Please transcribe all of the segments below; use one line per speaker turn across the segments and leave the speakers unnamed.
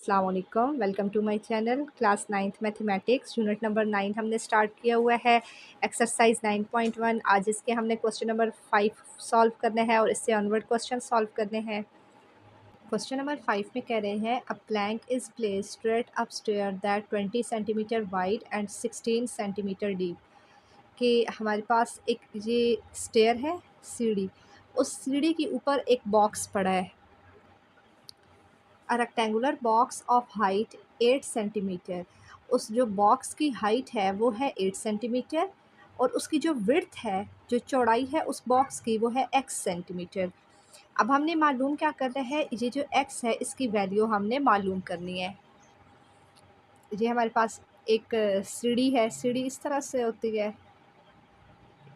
अस्सलाम वालेकुम, welcome to my channel. Class 9th mathematics unit number 9 हमने स्टार्ट किया हुआ है। एक्सरसाइज 9.1 आज इसके हमने क्वेश्चन नंबर 5 सॉल्व करने हैं और इससे ऑनवर्ड क्वेश्चन सॉल्व करने हैं। क्वेश्चन नंबर 5 में कह रहे हैं a plank is placed straight up stair that 20 centimetre wide and 16 centimetre deep. कि हमारे पास एक ये स्टेयर है, सीढ़ी, उस सीढ़ी के ऊपर एक बॉक्स पड़ा है। A rectangular box of height 8 centimetre. उस जो बॉक्स की हाइट है वो है 8 सेंटीमीटर और उसकी जो विड्थ है, जो चौड़ाई है उस बॉक्स की, वो है x सेंटीमीटर। अब हमने मालूम क्या करना है, ये जो x है इसकी वैल्यू हमने मालूम करनी है। ये हमारे पास एक सीढ़ी है, सीढ़ी इस तरह से होती है,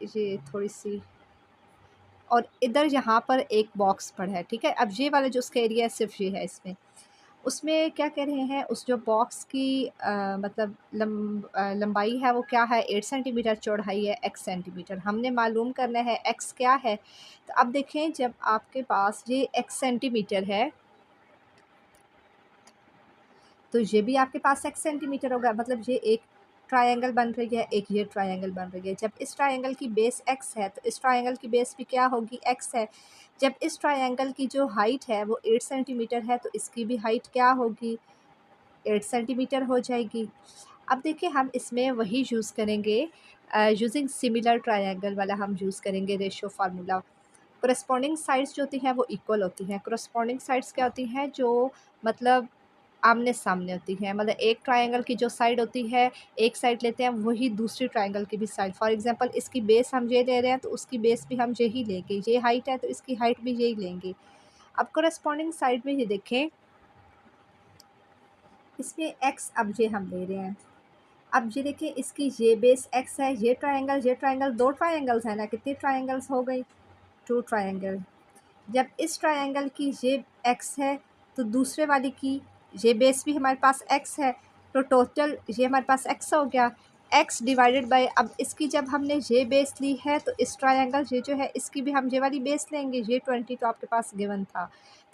ये थोड़ी सी, और इधर यहाँ पर एक बॉक्स पड़ा है। ठीक है, अब ये वाला जो उसका एरिया है सिर्फ ये है। इसमें उसमें क्या कह रहे हैं, उस जो बॉक्स की मतलब लंबाई है वो क्या है, 8 सेंटीमीटर, चौड़ाई है x सेंटीमीटर। हमने मालूम करना है x क्या है। तो अब देखें, जब आपके पास ये x सेंटीमीटर है तो ये भी आपके पास x सेंटीमीटर होगा। मतलब ये एक ट्रायंगल बन रही है, एक ये ट्रायंगल बन रही है। जब इस ट्रायंगल की बेस x है तो इस ट्रायंगल की बेस भी क्या होगी, x है। जब इस ट्रायंगल की जो हाइट है वो 8 सेंटीमीटर है तो इसकी भी हाइट क्या होगी, 8 सेंटीमीटर हो जाएगी। अब देखिए, हम इसमें वही यूज़ करेंगे, यूजिंग सिमिलर ट्रायंगल वाला हम यूज़ करेंगे रेशियो फार्मूला। कोरस्पॉन्डिंग साइड्स जो होती हैं वो इक्वल होती हैं। कोरस्पॉन्डिंग साइड्स क्या होती हैं, जो मतलब आमने सामने होती हैं। मतलब एक ट्रायंगल की जो साइड होती है, एक साइड लेते हैं, वही दूसरी ट्रायंगल की भी साइड। फॉर एग्जांपल, इसकी बेस हम ये ले रहे हैं तो उसकी बेस भी हम यही लेंगे। ये हाइट है तो इसकी हाइट भी यही लेंगे। अब कोरस्पॉन्डिंग साइड में ये देखें, इसमें x अब ये हम ले रहे हैं। अब ये देखिए, इसकी ये बेस x है, ये ट्रायंगल, दो ट्रायंगल्स हैं ना, कितनी ट्रायंगल्स हो गई, 2 ट्रायंगल। जब इस ट्रायंगल की ये x है तो दूसरे वाली की ये बेस भी हमारे पास x है, तो टोटल ये हमारे पास x हो गया। x डिवाइडेड बाय, अब इसकी जब हमने ये बेस ली है तो इस ट्रायंगल ये जो है इसकी भी हम ये वाली बेस लेंगे। ये 20 तो आपके पास गिवन था,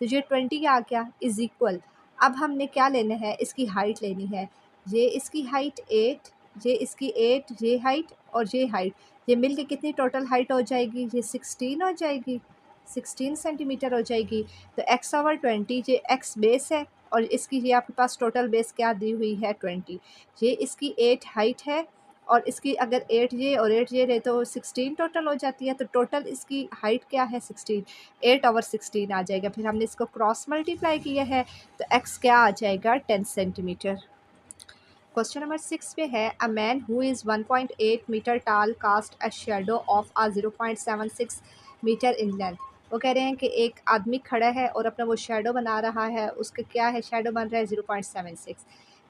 तो ये 20 आ गया, इज़ इक्वल। अब हमने क्या लेना है, इसकी हाइट लेनी है। ये इसकी हाइट 8, ये इसकी 8, ये हाइट और ये हाइट, ये मिल के कितनी टोटल हाइट हो जाएगी, ये 16 हो जाएगी, 16 सेंटीमीटर हो जाएगी। तो x/20, ये x बेस है और इसकी ये आपके पास टोटल बेस क्या दी हुई है, 20। ये इसकी 8 हाइट है और इसकी अगर 8 ये और 8 ये रहे तो 16 टोटल हो जाती है। तो टोटल इसकी हाइट क्या है, 16, 8/16 आ जाएगा। फिर हमने इसको क्रॉस मल्टीप्लाई किया है तो x क्या आ जाएगा, 10 सेंटीमीटर। क्वेश्चन नंबर 6 पे है a man who is 1.8 metre tall cast a shadow of a 0.76 metre in length. वो कह रहे हैं कि एक आदमी खड़ा है और अपना वो शेडो बना रहा है, उसका क्या है, शेडो बन रहा है 0.76।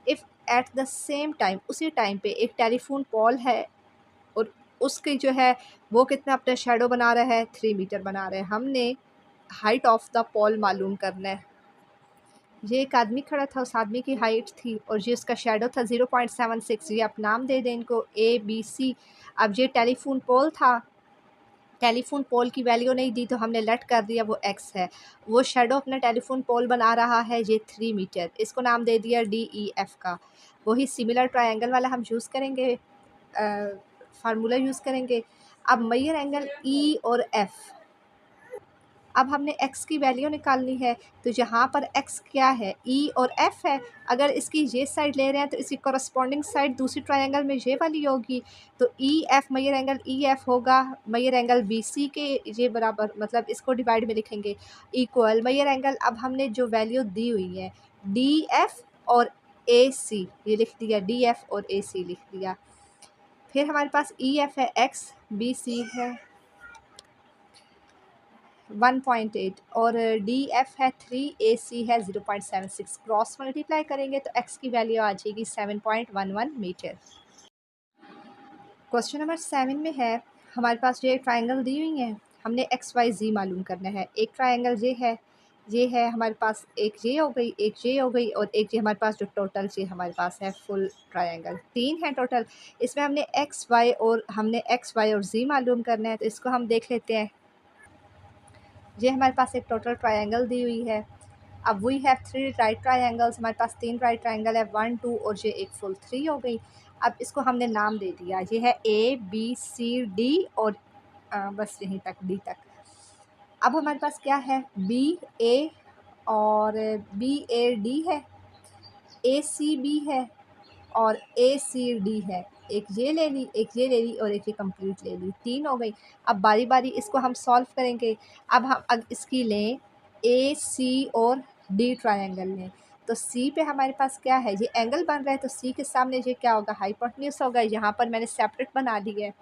If at the same time, उसी टाइम पे एक टेलीफोन पोल है और उसकी जो है वो कितना अपना शेडो बना रहा है, 3 मीटर बना रहा है। हमने हाइट ऑफ द पोल मालूम करना है। ये एक आदमी खड़ा था, उस आदमी की हाइट थी और ये उसका शैडो था 0.76। ये आप नाम दे दें इनको, ए बी सी। अब ये टेलीफोन पोल था, टेलीफोन पोल की वैल्यू नहीं दी तो हमने लेट कर दिया वो एक्स है। वो शेडो अपना टेलीफोन पोल बना रहा है, ये 3 मीटर, इसको नाम दे दिया DEF का। वही सिमिलर ट्रायंगल वाला हम यूज़ करेंगे, फार्मूला यूज़ करेंगे। अब मेजर एंगल E और F, अब हमने x की वैल्यू निकालनी है। तो यहाँ पर x क्या है, E और F है। अगर इसकी ये साइड ले रहे हैं तो इसकी कॉरस्पॉन्डिंग साइड दूसरी ट्रायंगल में ये वाली होगी। तो EF मेजर एंगल EF होगा मेजर एंगल BC के ये बराबर, मतलब इसको डिवाइड में लिखेंगे, इक्वल मेजर एंगल। अब हमने जो वैल्यू दी हुई है DF और AC, ये लिख दिया, DF और AC लिख दिया। फिर हमारे पास EF है x, BC है 1.8 और DF है 3, AC है 0.76। क्रॉस मल्टीप्लाई करेंगे तो x की वैल्यू आ जाएगी 7.11 मीटर। क्वेश्चन नंबर 7 में है, हमारे पास ये ट्रायंगल दी हुई है, हमने XYZ मालूम करना है। एक ट्रायंगल ये है हमारे पास, एक ये हो गई, एक ये हो गई और एक ये हमारे पास जो टोटल ये हमारे पास है फुल ट्रायंगल, 3 है टोटल। इसमें हमने एक्स वाई और Z मालूम करना है। तो इसको हम देख लेते हैं। ये हमारे पास एक टोटल ट्रायंगल दी हुई है। अब वी हैव 3 राइट ट्रायंगल्स, हमारे पास 3 राइट ट्रायंगल है, 1 2 और ये एक फुल 3 हो गई। अब इसको हमने नाम दे दिया, ये है ए बी सी डी और बस यहीं तक डी तक। अब हमारे पास क्या है, बी ए और बी ए डी है, ए सी बी है और ए सी डी है। एक ये ले ली, एक ये ले ली और एक ये कंप्लीट ले ली, 3 हो गई। अब बारी बारी इसको हम सॉल्व करेंगे। अब इसकी लें ए सी और डी ट्रायंगल लें। तो सी पे हमारे पास क्या है, ये एंगल बन रहा है, तो सी के सामने ये क्या होगा, हाइपोटेन्यूज होगा। यहाँ पर मैंने सेपरेट बना ली है,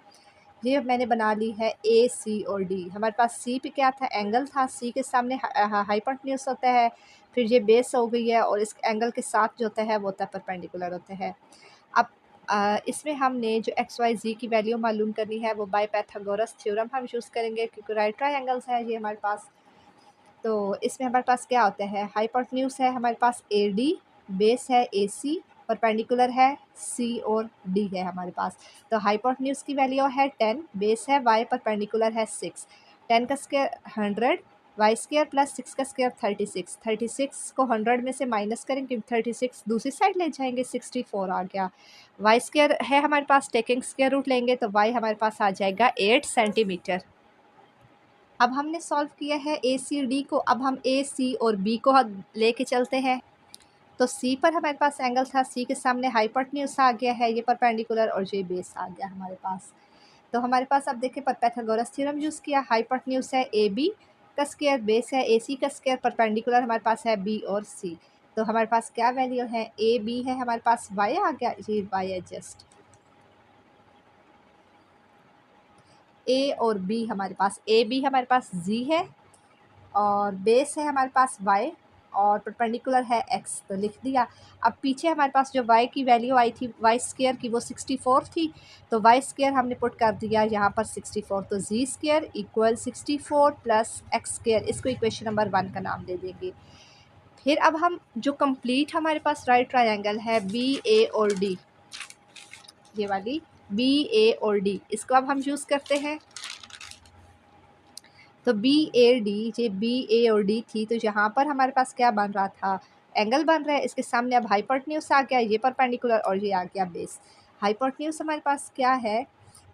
ये मैंने बना ली है ए सी और डी। हमारे पास सी पे क्या था, एंगल था, सी के सामने हाइपोटेन्यूज होता है, फिर ये बेस हो गई है और इस एंगल के साथ जो होता है वो होता है परपेंडिकुलर होता है। अब इसमें हमने जो एक्स वाई जी की वैल्यू मालूम करनी है वो बाय पाइथागोरस थ्योरम हम यूज़ करेंगे, क्योंकि राइट ट्रायंगल्स है ये हमारे पास। तो इसमें हमारे पास क्या होता है, हाइपोटेन्यूज है हमारे पास ए डी, बेस है ए सी, परपेंडिकुलर है सी और डी है हमारे पास। तो हाइपोटेन्यूज की वैल्यू है 10, बेस है y, परपेंडिकुलर है 6। 10 का स्क्वायर 100, वाई स्क्वायर प्लस 6 का स्क्वायर 36। 36 को 100 में से माइनस करेंगे, 36 दूसरी साइड ले जाएंगे, 64 आ गया। वाई स्क्वायर है हमारे पास, टेकिंग स्क्वायर रूट लेंगे तो y हमारे पास आ जाएगा 8 सेंटीमीटर। अब हमने सॉल्व किया है ए सी डी को, अब हम ए सी और बी को लेके चलते हैं। तो सी पर हमारे पास एंगल था, सी के सामने हाइपोटेन्यूज आ गया है, ये परपेंडिकुलर और ये बेस आ गया हमारे पास। तो हमारे पास अब देखिए पाइथागोरस थ्योरम यूज़ किया, हाइपोटेन्यूज है ए बी का स्क्वायर, बेस है ए सी का स्क्वायर, परपेंडिकुलर हमारे पास है बी और सी। तो हमारे पास क्या वैल्यू है, ए बी है हमारे पास, वाई आ गया, ये वाई एडजस्ट, ए और बी हमारे पास, ए बी हमारे पास जी है और बेस है हमारे पास y और परपेंडिकुलर है x, तो लिख दिया। अब पीछे हमारे पास जो y की वैल्यू आई थी y स्क्वायर की, वो 64 थी, तो y स्क्वायर हमने पुट कर दिया यहाँ पर 64, तो g square equal 64 plus x square, इसको इक्वेशन नंबर 1 का नाम दे देंगे। फिर अब हम जो कंप्लीट हमारे पास राइट ट्रायंगल है बी ए और डी, ये वाली बी ए और डी, इसको अब हम यूज़ करते हैं। तो बी ए डी, ये बी ए और डी थी, तो यहाँ पर हमारे पास क्या बन रहा था, एंगल बन रहा है, इसके सामने अब हाइपोटेन्यूज आ गया, ये परपेंडिकुलर और ये आ गया बेस। हाइपोटेन्यूज हमारे पास क्या है,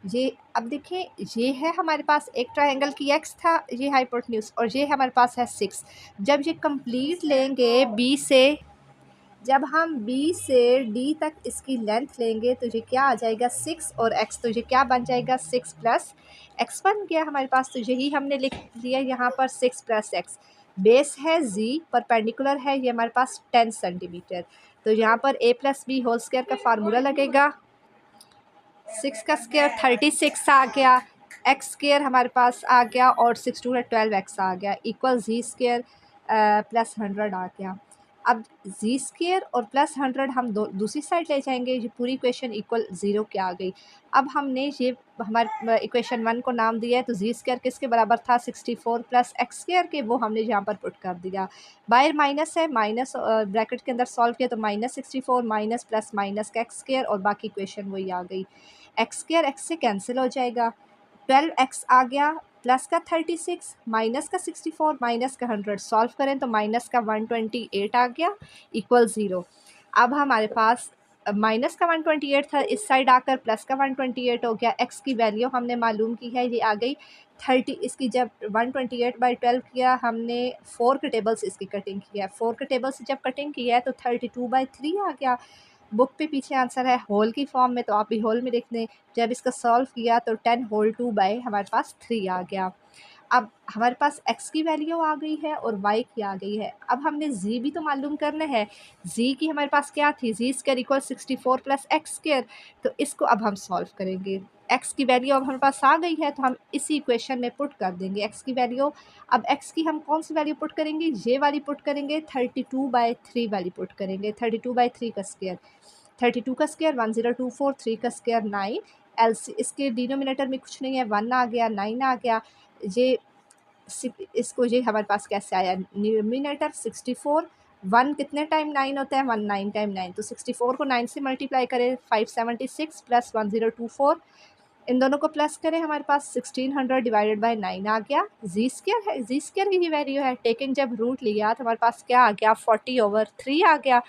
ये अब देखिए, ये है हमारे पास एक ट्रायंगल की एक्स था, ये हाइपोटेन्यूज, और ये हमारे पास है 6। जब ये कंप्लीट लेंगे बी से, जब हम बी से डी तक इसकी लेंथ लेंगे तो ये क्या आ जाएगा 6 और x, तो ये क्या बन जाएगा 6 प्लस एक्स बन गया हमारे पास। तो यही हमने लिख लिया यहाँ पर 6 प्लस एक्स। बेस है z, परपेंडिकुलर है ये हमारे पास 10 सेंटीमीटर। तो यहाँ पर a plus B whole square का फार्मूला लगेगा, 6 का स्क्वायर 36 आ गया, एक्स स्क्वायर हमारे पास आ गया और 6 टू 12x आ गया, इक्वल जी स्क्वायर प्लस 100 आ गया। अब जी स्क्वायर और प्लस 100 हम दूसरी साइड ले जाएंगे, ये पूरी इक्वेशन इक्वल 0 की आ गई। अब हमने ये हमारे इक्वेशन 1 को नाम दिया है, तो जी स्क्वायर किसके बराबर था 64 प्लस एक्स स्क्वायर के, वो हमने यहाँ पर पुट कर दिया। बाहर माइनस है, माइनस ब्रैकेट के अंदर सॉल्व किया तो माइनस 64 माइनस प्लस माइनस का एक्स स्क्वायर और बाकी इक्वेशन वही आ गई। एक्स स्क्वायर एक्स से कैंसिल हो जाएगा, 12x आ गया, प्लस का 36 माइनस का 64 माइनस का 100, सॉल्व करें तो माइनस का 128 आ गया, इक्वल 0। अब हमारे पास माइनस का 128 था, इस साइड आकर प्लस का 128 हो गया। x की वैल्यू हमने मालूम की है, ये आ गई 30। इसकी जब 128/12 किया हमने, 4 के टेबल से इसकी कटिंग किया, 4 के टेबल से जब कटिंग किया है तो 32/3 आ गया। बुक पे पीछे आंसर है होल की फॉर्म में, तो आप भी होल में लिख दें। जब इसका सॉल्व किया तो 10 होल 2 बाय हमारे पास 3 आ गया। अब हमारे पास x की वैल्यू आ गई है और y की आ गई है। अब हमने z भी तो मालूम करना है, z की हमारे पास क्या थी, g square equal 64 plus x square, तो इसको अब हम सॉल्व करेंगे। x की वैल्यू अब हमारे पास आ गई है तो हम इसी इक्वेशन में पुट कर देंगे x की वैल्यू। अब x की हम कौन सी वैल्यू पुट करेंगे, ये वाली पुट करेंगे, 32/3 वाली पुट करेंगे, 32/3 का स्क्वायर, 32 का स्क्वायर 1024, 3 का स्क्वायर 9, एलसी इसके डिनोमिनेटर में कुछ नहीं है, 1 आ गया, 9 आ गया। ये इसको ये हमारे पास कैसे आया, डिनोमिनेटर 64, 1 कितने टाइम 9 होता है, 1 9 टाइम 9, तो 64 को 9 से मल्टीप्लाई करें 576 प्लस 1024, इन दोनों को प्लस करें, हमारे पास 1600 डिवाइडेड बाय 9 आ गया। जी स्क्वायर है, जी स्क्वायर की वैल्यू है। टेकिंग जब रूट लिया तो हमारे पास क्या आ गया, 40/3 आ गया।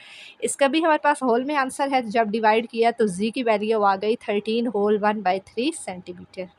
इसका भी हमारे पास होल में आंसर है, जब डिवाइड किया तो जी की वैल्यू आ गई 13 होल 1/3 सेंटीमीटर।